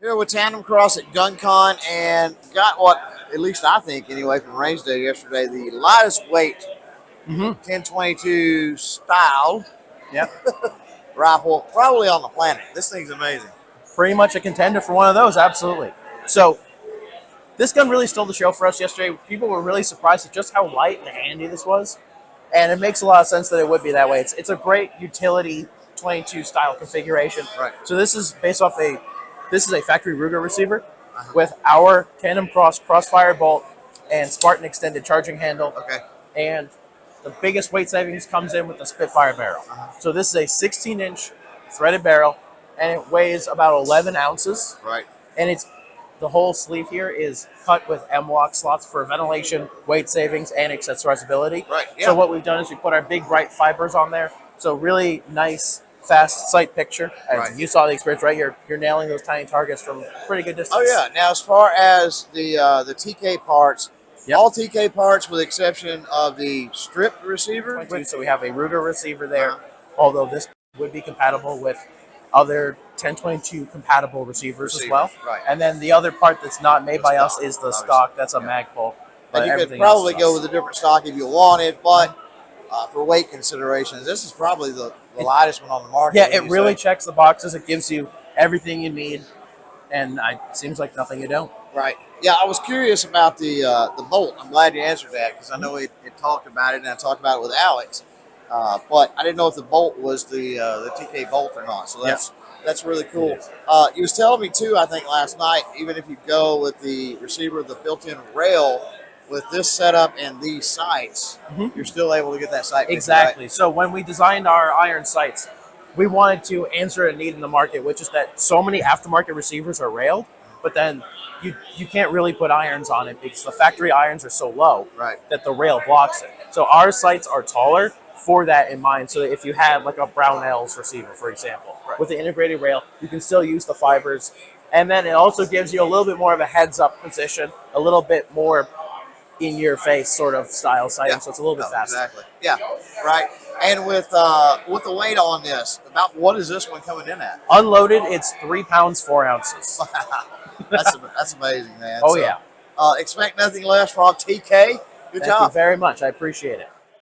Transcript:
Here with Tandemkross at GunCon and got what, at least I think anyway, from range day yesterday, the lightest weight 1022 style Yep. rifle probably on the planet. This thing's amazing. Pretty much a contender for one of those, absolutely. So this gun really stole the show for us yesterday. People were really surprised at just how light and handy this was. And it makes a lot of sense that it would be that way. It's a great utility 22 style configuration. Right. So this is based off this is a factory Ruger receiver with our Tandemkross crossfire bolt and Spartan extended charging handle. Okay. And the biggest weight savings comes in with the Spitfire barrel. So this is a 16-inch threaded barrel, and it weighs about 11 ounces. Right. And it's the whole sleeve here is cut with M-lock slots for ventilation, weight savings, and accessorizability. Right. Yeah. So what we've done is we put our big bright fibers on there. So really nice, fast sight picture. As Right. you saw the experience, right? You're nailing those tiny targets from pretty good distance. Oh yeah. Now as far as the TK parts, Yep. all TK parts with the exception of the stripped receiver. So we have a Ruger receiver there, although this would be compatible with other 1022 compatible receivers as well. Right. And then the other part that's not made by us is the stock. That's a Magpul. And you could probably go with a different stock if you wanted, but for weight considerations, this is probably the lightest one on the market. Yeah, it really checks the boxes. It gives you everything you need, and it seems like nothing you don't. Right. Yeah, I was curious about the bolt. I'm glad you answered that because I know it talked about it, and I talked about it with Alex. But I didn't know if the bolt was the TK bolt or not. So that's really cool. You was telling me too, I think last night, even if you go with the receiver, the built-in rail, with this setup and these sights, you're still able to get that sight. Exactly. Right? So when we designed our iron sights, we wanted to answer a need in the market, which is that so many aftermarket receivers are railed, but then you can't really put irons on it because the factory irons are so low that the rail blocks it. So our sights are taller for that in mind. So that if you had like a Brownells receiver, for example, with the integrated rail, you can still use the fibers. And then it also gives you a little bit more of a heads-up position, a little bit more in-your-face sort of style sighting, so it's a little bit faster. Exactly. Yeah. Right. And with the weight on this, about what is this one coming in at? Unloaded, it's 3 pounds 4 ounces. That's amazing, man. Oh so, yeah. Expect nothing less from TK. Good job. Thank you very much. I appreciate it.